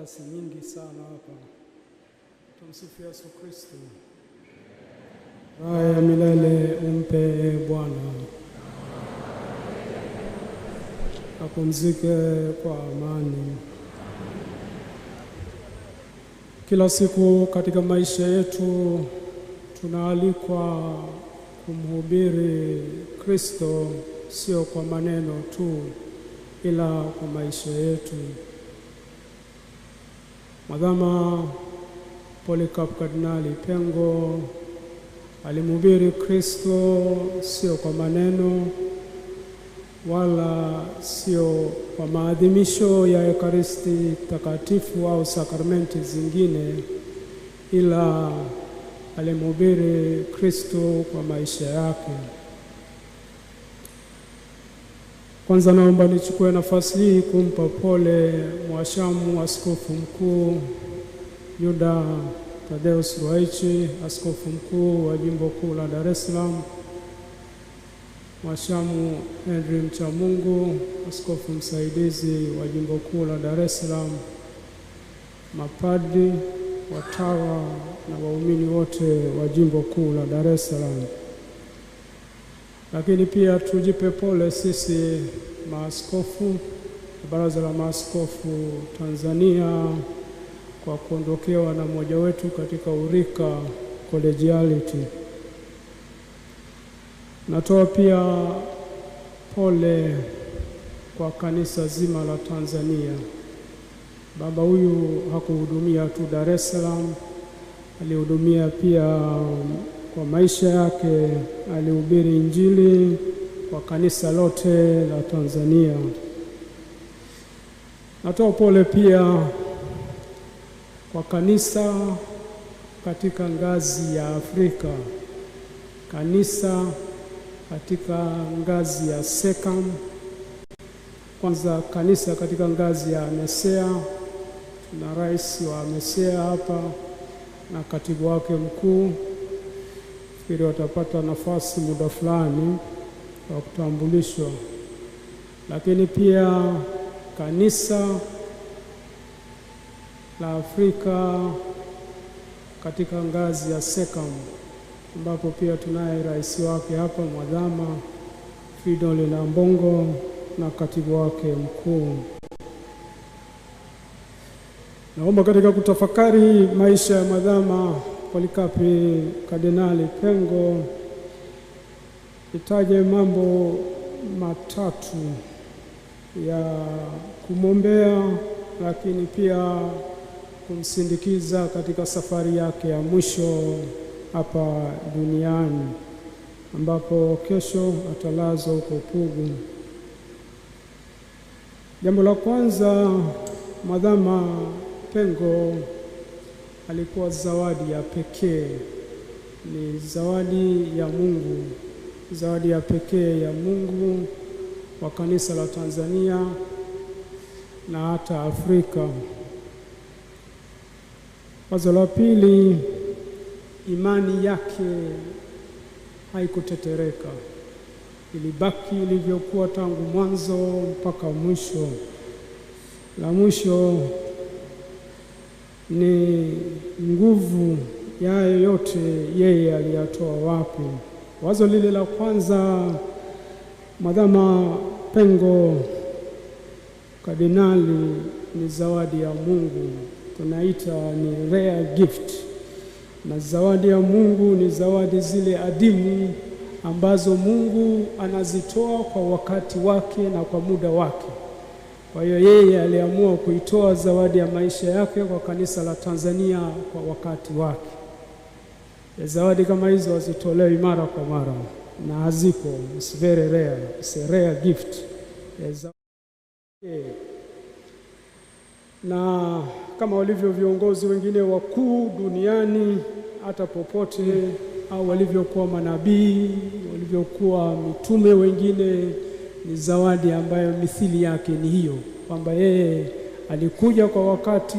nafasi nyingi sana hapa. Tumsifu Yesu Kristo. Raha ya milele umpe Bwana, apumzike kwa amani. Kila siku katika maisha yetu tunaalikwa kumhubiri Kristo, sio kwa maneno tu, ila kwa maisha yetu. Madhama Polycarp Kardinali Pengo alimhubiri Kristo sio kwa maneno wala sio kwa maadhimisho ya Ekaristi takatifu au sakramenti zingine, ila alimhubiri Kristo kwa maisha yake. Kwanza naomba nichukue nafasi hii kumpa pole Mhashamu Askofu Mkuu Yuda Thaddeus Ruwa'ichi, Askofu Mkuu wa Jimbo Kuu la Dar es Salaam, Mhashamu Henry Mchamungu, Askofu Msaidizi wa Jimbo Kuu la Dar es Salaam, mapadri, watawa na waumini wote wa Jimbo Kuu la Dar es Salaam. Lakini pia tujipe pole sisi maaskofu, Baraza la Maaskofu Tanzania, kwa kuondokewa na mmoja wetu katika urika collegiality. Natoa pia pole kwa kanisa zima la Tanzania. Baba huyu hakuhudumia tu Dar es Salaam, alihudumia pia kwa maisha yake, alihubiri Injili kwa kanisa lote la Tanzania. Natoa pole pia kwa kanisa katika ngazi ya Afrika, kanisa katika ngazi ya SECAM, kwanza kanisa katika ngazi ya MESEA. Tuna rais wa MESEA hapa na katibu wake mkuu, fikiri watapata nafasi muda fulani wa kutambulishwa. Lakini pia kanisa la Afrika katika ngazi ya SECAM, ambapo pia tunaye rais wake hapa Mwadhama Fridolin Ambongo na katibu wake mkuu. Naomba katika kutafakari maisha ya Mwadhama Polycarp Kardinali Pengo itaje mambo matatu ya kumwombea, lakini pia kumsindikiza katika safari yake ya mwisho hapa duniani, ambapo kesho atalazwa huko Pugu. Jambo la kwanza, Mwadhama Pengo alikuwa zawadi ya pekee, ni zawadi ya Mungu, zawadi ya pekee ya Mungu kwa kanisa la Tanzania na hata Afrika. Wazo la pili, imani yake haikutetereka, ilibaki ilivyokuwa tangu mwanzo mpaka mwisho. La mwisho ni nguvu ya yote yeye aliyatoa wapi. Wazo lile la kwanza, Mwadhama Pengo Kardinali ni zawadi ya Mungu, tunaita ni rare gift. Na zawadi ya Mungu ni zawadi zile adimu ambazo Mungu anazitoa kwa wakati wake na kwa muda wake. Kwa hiyo yeye aliamua kuitoa zawadi ya maisha yake kwa kanisa la Tanzania kwa wakati wake. Zawadi kama hizo hazitolewi mara kwa mara na hazipo, it's very rare, it's a rare gift. Na kama walivyo viongozi wengine wakuu duniani hata popote, au walivyokuwa manabii, walivyokuwa mitume wengine, ni zawadi ambayo mithili yake ni hiyo, kwamba yeye alikuja kwa wakati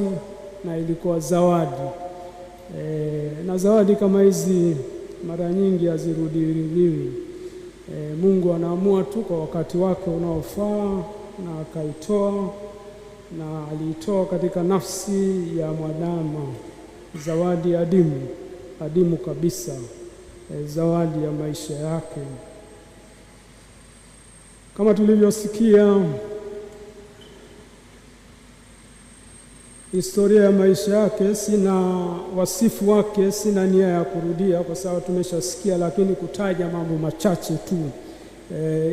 na ilikuwa zawadi. Na zawadi kama hizi mara nyingi hazirudiliwi. Mungu anaamua tu kwa wakati wake unaofaa na akaitoa, na aliitoa katika nafsi ya mwanadamu, zawadi adimu kabisa, zawadi ya maisha yake. Kama tulivyosikia historia ya maisha yake, sina wasifu wake, sina nia ya kurudia kwa sababu tumeshasikia, lakini kutaja mambo machache tu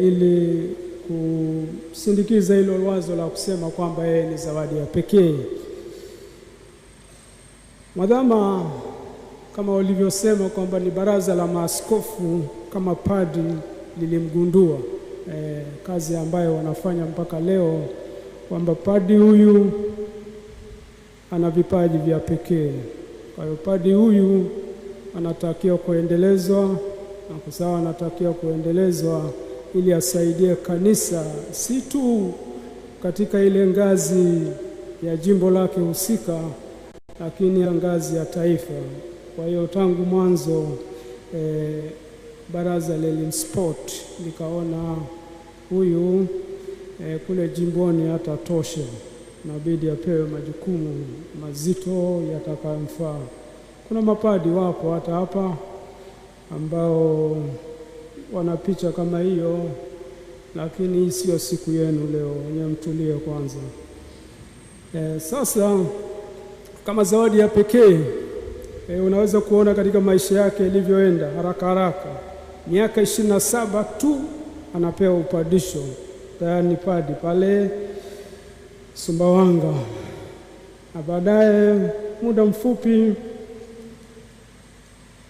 ili kusindikiza hilo wazo la kusema kwamba yeye ni zawadi ya pekee. Mwadhama, kama walivyosema kwamba ni baraza la maaskofu kama padri lilimgundua kazi ambayo wanafanya mpaka leo, kwamba padri huyu ana vipaji vya pekee. Kwa hiyo padri huyu anatakiwa kuendelezwa, na kwa sababu anatakiwa kuendelezwa ili asaidie kanisa si tu katika ile ngazi ya jimbo lake husika, lakini ngazi ya taifa. Kwa hiyo tangu mwanzo baraza lilimspot likaona huyu kule jimboni hatatosha, inabidi apewe majukumu mazito yatakayomfaa. Kuna mapadi wapo hata hapa ambao wana picha kama hiyo, lakini hii sio siku yenu leo, wenye mtulie kwanza. Sasa kama zawadi ya pekee unaweza kuona katika maisha yake ilivyoenda haraka. Miaka 27 tu anapewa upadisho, tayari ni padi pale Sumbawanga. Na baadaye muda mfupi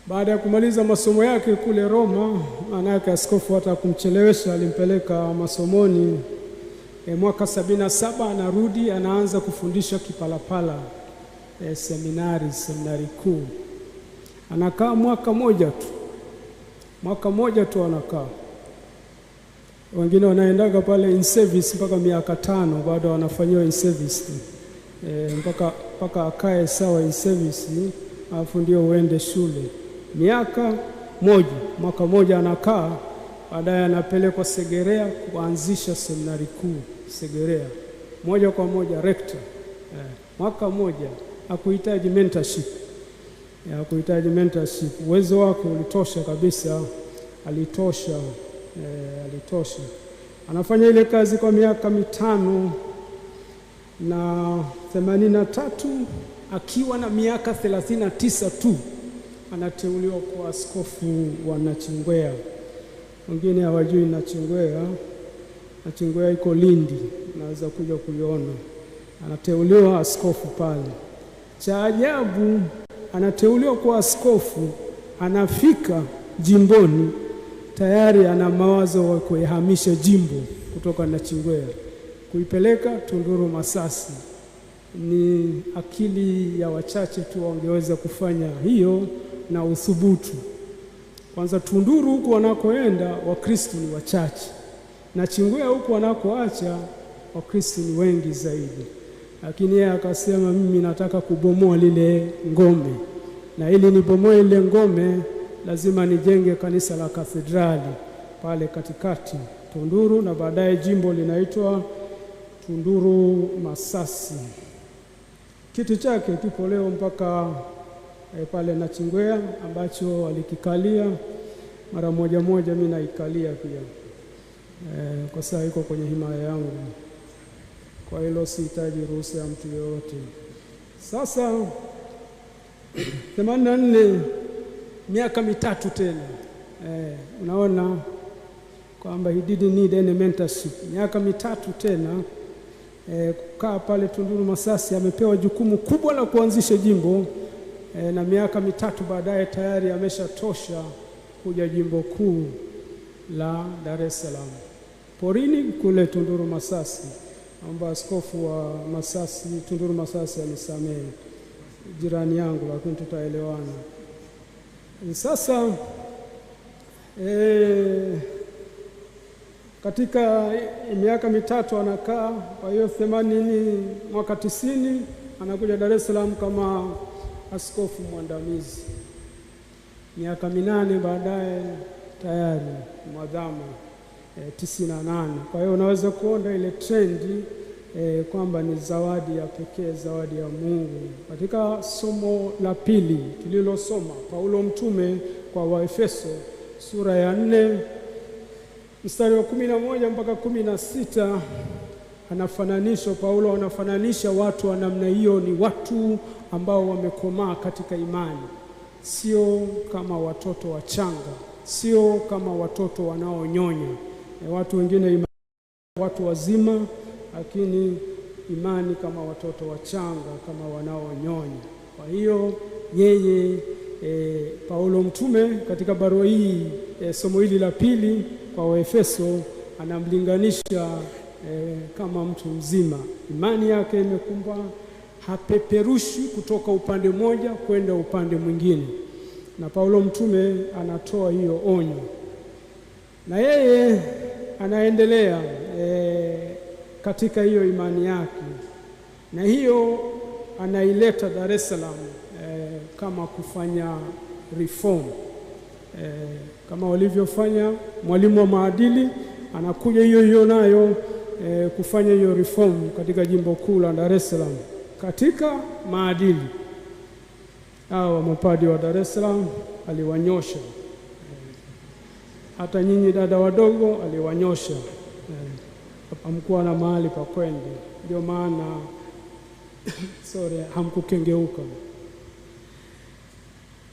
baada ya kumaliza masomo yake kule Roma, manake askofu hata kumchelewesha alimpeleka masomoni. Mwaka 77 anarudi, anaanza kufundisha Kipalapala seminari kuu. Anakaa mwaka moja tu anakaa. Wengine wanaendaga pale in service mpaka miaka 5 bado wanafanyiwa in service mpaka akae sawa in service, alafu ndio uende shule. Mwaka moja anakaa, baadaye anapelekwa Segerea kuanzisha seminari kuu Segerea, moja kwa moja rector. Mwaka moja, hakuhitaji mentorship. Uwezo wake ulitosha kabisa, alitosha. Anafanya ile kazi kwa miaka 5 na 83, akiwa na miaka 39 tu anateuliwa kuwa askofu wa Nachingwea. Wengine hawajui Nachingwea iko Lindi, naweza kuja kuiona. Anateuliwa askofu pale. Cha ajabu, anateuliwa kuwa askofu, anafika jimboni tayari ana mawazo wa kuihamisha jimbo kutoka Nachingwea kuipeleka Tunduru Masasi. Ni akili ya wachache tu wangeweza kufanya hiyo na uthubutu. Kwanza Tunduru huko wanakoenda Wakristo ni wachache, Nachingwea huko wanakoacha Wakristo ni wengi zaidi. Lakini yeye akasema, mimi nataka kubomoa lile ngome, na ili nibomoe ile ngome lazima nijenge kanisa la kathedrali pale katikati Tunduru, na baadaye jimbo linaitwa Tunduru Masasi. Kiti chake kipo leo mpaka pale Nachingwea, ambacho alikikalia mara moja, mimi naikalia pia kwa sababu iko kwenye himaya yangu. Kwa hilo sihitaji ruhusa ya mtu yoyote. Sasa 84, miaka 3 tena. Unaona kwamba he didn't need any mentorship. Miaka 3 tena kukaa pale Tunduru Masasi, amepewa jukumu kubwa la kuanzisha jimbo na miaka 3 baadaye tayari ameshatosha kuja jimbo kuu la Dar es Salaam. Porini kule Tunduru Masasi, amba askofu wa Masasi, Tunduru Masasi anisamehe, jirani yangu, lakini tutaelewana. Sasa katika miaka 3 anakaa. Kwa hiyo 80, mwaka 90 anakuja Dar es Salaam kama askofu mwandamizi. Miaka 8 baadaye tayari mwadhamu 98. Kwa hiyo unaweza kuona ile trendi kwamba ni zawadi ya pekee, zawadi ya Mungu. Katika somo la pili tulilosoma, Paulo mtume kwa Waefeso sura ya 4 mstari wa 11 mpaka 16, Paulo anafananisha watu wa namna hiyo ni watu ambao wamekomaa katika imani, sio kama watoto wachanga, sio kama watoto wanaonyonya. Watu wengine imani, watu wazima, lakini imani kama watoto wachanga, kama wanaonyonya. Kwa hiyo yeye Paulo mtume katika barua hii, somo hili la pili kwa Waefeso, anamlinganisha kama mtu mzima. Imani yake imekumba, hapeperushi kutoka upande mmoja kwenda upande mwingine, na Paulo mtume anatoa hiyo onyo, na yeye anaendelea katika hiyo imani yake, na hiyo anaileta Dar es Salaam kama kufanya reform, kama walivyofanya mwalimu wa maadili, anakuja hiyo nayo kufanya hiyo reform katika jimbo kuu la Dar es Salaam katika maadili. Hao mapadi wa Dar es Salaam aliwanyosha, hata nyinyi dada wadogo aliwanyosha, hamkuwa na mahali pa kwenda, ndio maana hamkukengeuka.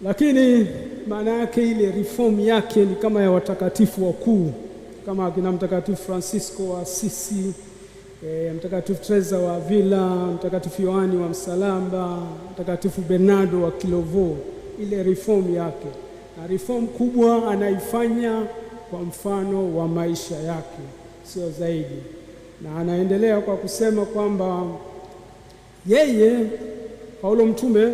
Lakini maana yake ile reform yake ni kama ya watakatifu wakuu, kama akina Mtakatifu Francisco wa Assisi, Mtakatifu Teresa wa Avila, Mtakatifu Yohani wa Msalaba, Mtakatifu Bernardo wa Clairvaux. Ile reform yake, na reform kubwa anaifanya kwa mfano wa maisha yake, sio zaidi. Na anaendelea kwa kusema kwamba yeye Paulo mtume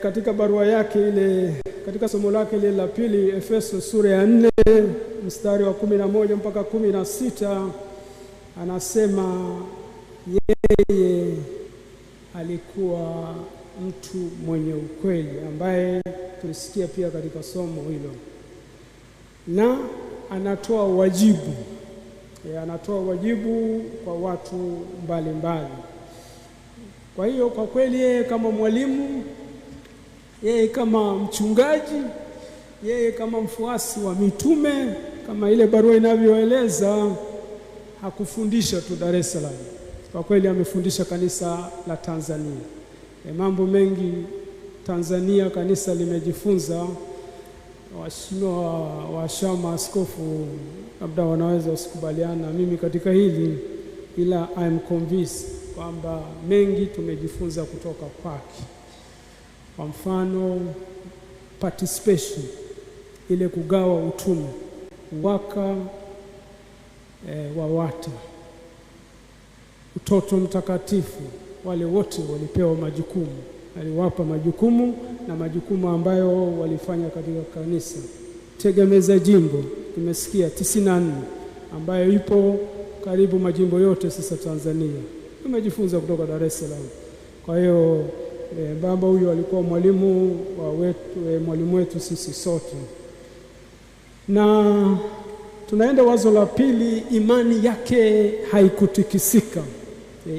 katika barua yake ile, katika somo lake ile la pili, Efeso sura ya 4 mstari wa 11 mpaka 16, anasema yeye alikuwa mtu mwenye ukweli, ambaye tulisikia pia katika somo hilo, na anatoa wajibu kwa watu mbalimbali. Kwa hiyo kwa kweli yeye kama mwalimu, yeye kama mchungaji, yeye kama mfuasi wa mitume, kama ile barua inavyoeleza, hakufundisha tu Dar es Salaam. Kwa kweli amefundisha kanisa la Tanzania. Mambo mengi Tanzania kanisa limejifunza. Waheshimiwa washama askofu labda wanaweza usikubaliana na mimi katika hili, ila I am convinced kwamba mengi tumejifunza kutoka kwake. Kwa mfano participation, ile kugawa utume, waka wa WATA, utoto mtakatifu, wale wote walipewa majukumu, aliwapa majukumu, na majukumu ambayo walifanya katika kanisa. Tegemeza jimbo tumesikia 94, ambayo ipo karibu majimbo yote sasa Tanzania, tumejifunza kutoka Dar es Salaam. Kwa hiyo baba huyu alikuwa mwalimu wetu sisi sote. Na tunaenda wazo la pili, imani yake haikutikisika.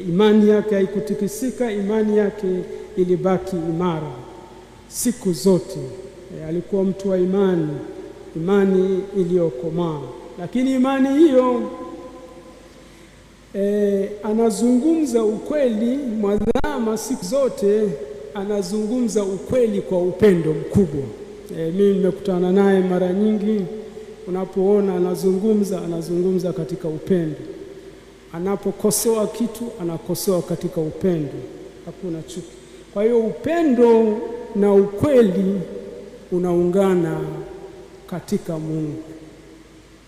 Imani yake haikutikisika, imani yake ilibaki imara siku zote. Alikuwa mtu wa imani iliyokomaa. Lakini imani hiyo anazungumza ukweli mwadhama siku zote, anazungumza ukweli kwa upendo mkubwa. Mimi nimekutana naye mara nyingi, unapoona anazungumza katika upendo. Anapokosoa kitu, anakosoa katika upendo, hakuna chuki. Kwa hiyo upendo na ukweli unaungana katika Mungu.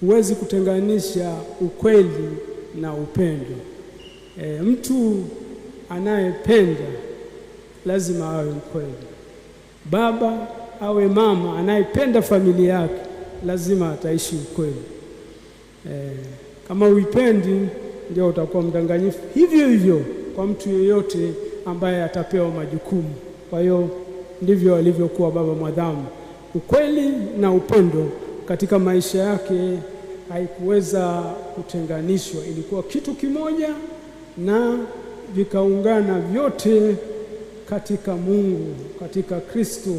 Huwezi kutenganisha ukweli na upendo. Mtu anayependa lazima awe mkweli. Baba awe mama anayependa familia yake lazima ataishi ukweli. Kama uipendi, ndio utakuwa mdanganyifu. Hivyo kwa mtu yeyote ambaye atapewa majukumu. Kwa hiyo ndivyo alivyokuwa baba mwadhamu. Ukweli na upendo katika maisha yake haikuweza kutenganishwa, ilikuwa kitu kimoja na vikaungana vyote katika Mungu, katika Kristo.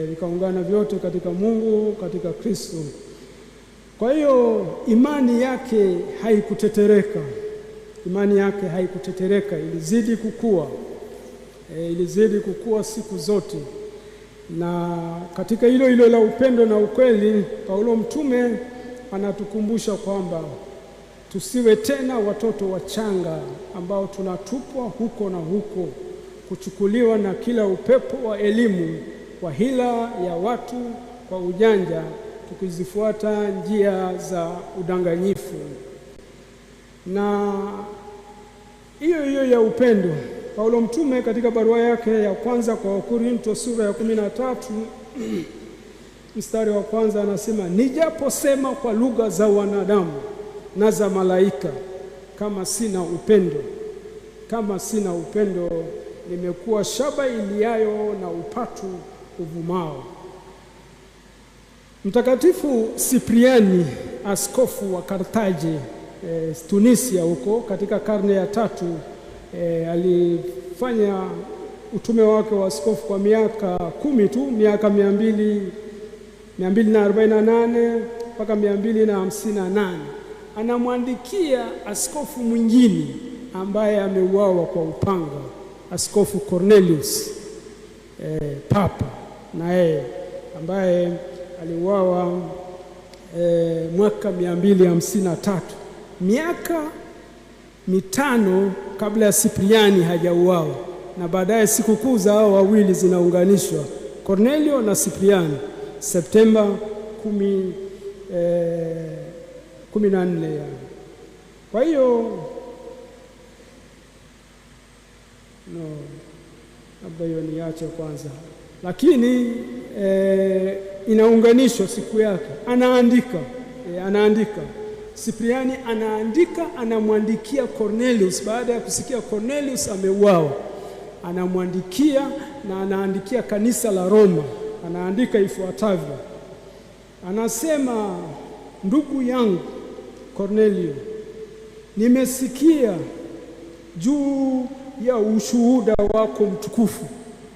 Vikaungana vyote katika Mungu, katika Kristo. Kwa hiyo imani yake haikutetereka. Imani yake haikutetereka, ilizidi kukua. Ilizidi kukua siku zote. Na katika hilo la upendo na ukweli, Paulo mtume anatukumbusha kwamba tusiwe tena watoto wachanga ambao tunatupwa huko na huko, kuchukuliwa na kila upepo wa elimu, kwa hila ya watu, kwa ujanja, tukizifuata njia za udanganyifu. Na hiyo ya upendo, Paulo mtume katika barua yake ya kwanza kwa Wakorintho sura ya 13 mstari wa kwanza anasema, nijaposema kwa lugha za wanadamu na za malaika, kama sina upendo nimekuwa shaba iliayo na upatu uvumao. Mtakatifu Sipriani, askofu wa Karthaji, Tunisia huko katika karne ya 3, alifanya utume wake wa askofu kwa miaka 10 tu, miaka 248 mpaka 258. Anamwandikia askofu mwingine ambaye ameuawa kwa upanga, Askofu Cornelius, papa naye ambaye aliuawa mwaka 253, miaka 5 kabla ya Sipriani hajauawa. Na baadaye sikukuu za hao wawili zinaunganishwa, Cornelio na Sipriani, Septemba 14. Kwa hiyo labda hiyo niache kwanza, lakini inaunganishwa siku yake. Anaandika Sipriani, anamwandikia Cornelius baada ya kusikia Cornelius ameuawa. Anamwandikia na anaandikia kanisa la Roma. Anaandika ifuatavyo. Anasema, ndugu yangu Cornelio, nimesikia juu ya ushuhuda wako mtukufu.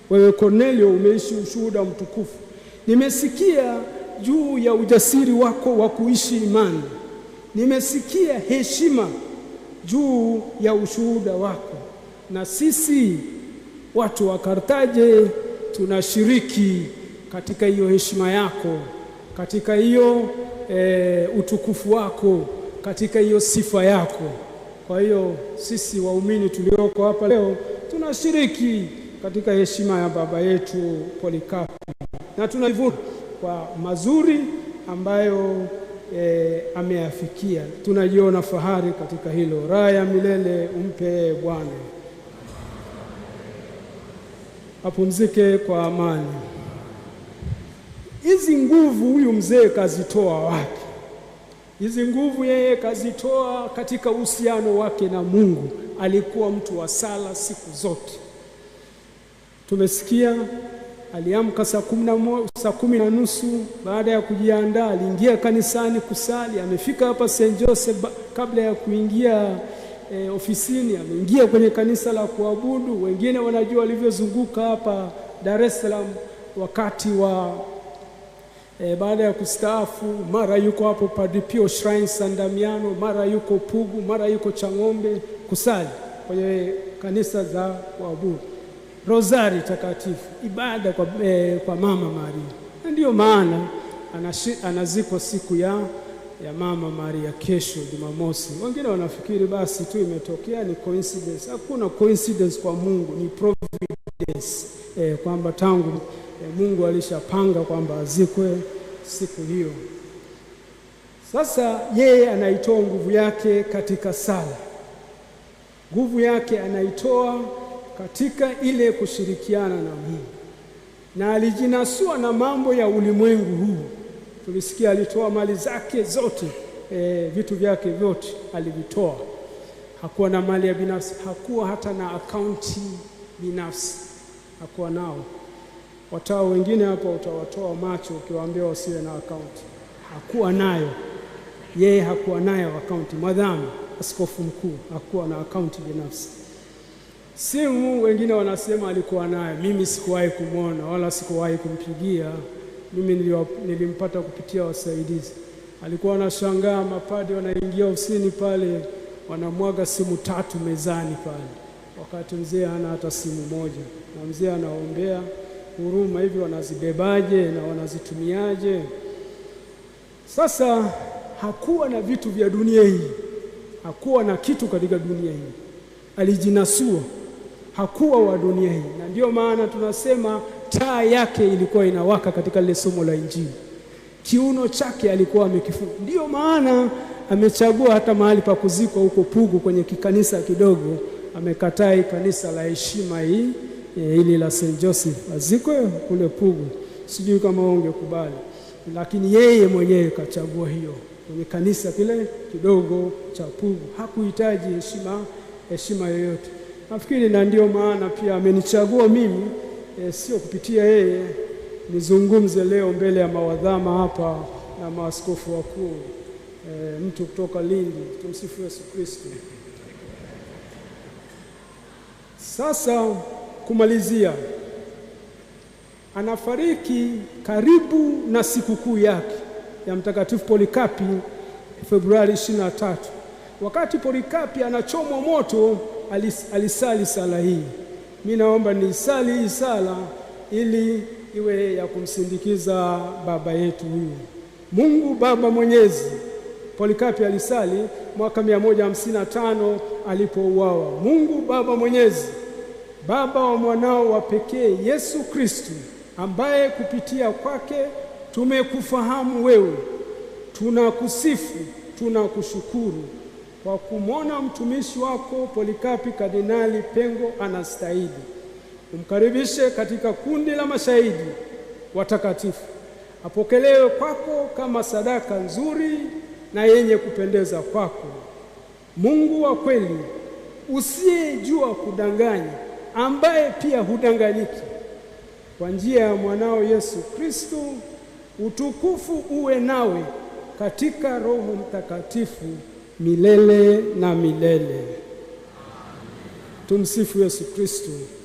Wewe Cornelio umeishi ushuhuda mtukufu. Nimesikia juu ya ujasiri wako wa kuishi imani. Nimesikia heshima juu ya ushuhuda wako. Na sisi watu wa Karthaji tunashiriki katika hiyo heshima yako, katika hiyo utukufu wako, katika hiyo sifa yako. Kwa hiyo sisi waumini tulioko hapa leo tunashiriki katika heshima ya baba yetu Polikapu, na tunajivunia kwa mazuri ambayo ameyafikia. Tunajiona fahari katika hilo. Raha ya milele umpe Bwana. Apumzike kwa amani. Hizi nguvu huyu mzee kazitoa wapi? Hizi nguvu yeye kazitoa katika uhusiano wake na Mungu. Alikuwa mtu wa sala siku zote. Tumesikia aliamka saa 10:30 baada ya kujiandaa, aliingia kanisani kusali. Amefika hapa St. Joseph kabla ya kuingia ofisini, ameingia kwenye kanisa la kuabudu. Wengine wanajua walivyozunguka hapa Dar es Salaam wakati wa baada ya kustaafu. Mara yuko hapo Padre Pio Shrine San Damiano, mara yuko Pugu, mara yuko Chang'ombe kusali kwenye kanisa za kuabudu. Rosari takatifu, ibada kwa Mama Maria. Na ndiyo maana anazikwa siku ya Mama Maria kesho Jumamosi. Wengine wanafikiri basi tu imetokea, ni coincidence. Hakuna coincidence kwa Mungu, ni providence, kwamba tangu Mungu alishapanga kwamba azikwe siku hiyo. Sasa yeye anaitoa nguvu yake katika sala. Nguvu yake anaitoa katika ile kushirikiana na Mungu. Na alijinasua na mambo ya ulimwengu huu. Tulisikia alitoa mali zake zote, vitu vyake vyote alivitoa. Hakuwa na mali ya binafsi, hakuwa hata na akaunti binafsi. Hakuwa nao. Watao wengine hapa utawatoa macho ukiwaambia wasiwe na akaunti. Hakuwa nayo. Yeye hakuwa nayo akaunti. Madhamu askofu mkuu, hakuwa na akaunti binafsi. Simu wengine wanasema alikuwa nayo, mimi sikuwahi kumwona wala sikuwahi kumpigia. Mimi nilimpata kupitia wasaidizi. Alikuwa anashangaa mapadi wanaingia ofisini pale wanamwaga simu 3 mezani pale, wakati mzee hana hata simu moja, na mzee anaombea huruma, hivi wanazibebaje na wanazitumiaje? Sasa hakuwa na vitu vya dunia hii, hakuwa na kitu katika dunia hii, alijinasua, hakuwa wa dunia hii. Na ndio maana tunasema taa yake ilikuwa inawaka katika ile somo la Injili. Kiuno chake alikuwa amekifunga. Ndio maana amechagua hata mahali pa kuzikwa huko Pugu kwenye kikanisa kidogo, amekataa kanisa la heshima hili la St. Joseph, azikwe kule Pugu. Sijui kama ungekubali, lakini yeye mwenyewe kachagua hiyo kwenye kanisa kile kidogo cha Pugu. Hakuhitaji heshima yoyote. Nafikiri na ndio maana pia amenichagua mimi, sio kupitia yeye, nizungumze leo mbele ya mawadhama hapa na maaskofu wakuu, mtu kutoka Lindi. Tumsifu Yesu Kristo. Sasa kumalizia, anafariki karibu na sikukuu yake ya Mtakatifu Polikapi Februari 23. Wakati Polikapi anachomwa moto, alisali sala hii. Mimi naomba nisali hii sala ili iwe ya kumsindikiza baba yetu huyu. Mungu Baba Mwenyezi. Polikapi alisali mwaka 155 alipouawa. Mungu Baba Mwenyezi, Baba wa mwanao wa pekee Yesu Kristo, ambaye kupitia kwake tumekufahamu wewe, tunakusifu, tunakushukuru kwa kumwona mtumishi wako Polikapi Kardinali Pengo anastahili. Umkaribishe katika kundi la mashahidi watakatifu, apokelewe kwako kama sadaka nzuri na yenye kupendeza kwako. Mungu wa kweli, usiyejua kudanganya, ambaye pia hudanganyiki, kwa njia ya mwanao Yesu Kristo, utukufu uwe nawe katika Roho Mtakatifu milele na milele. Tumsifu Yesu Kristo.